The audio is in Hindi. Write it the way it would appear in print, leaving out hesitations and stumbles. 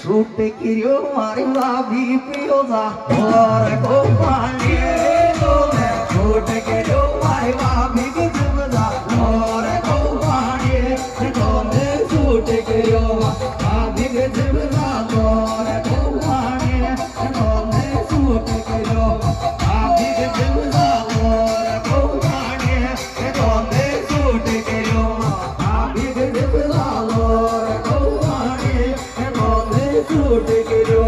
सूट किरियो मारी भाभी पियो जा और को पानी तो मैं सूट किरियो मारी भाभी की जुब जा और को पानी तो मैं सूट किरियो भाभी की जुब जा और को पानी तो मैं सूट किरियो भाभी की जुब जा और को पानी तो मैं सूट किरियो भाभी की जुब जा और को पानी तो मैं सूट किरियो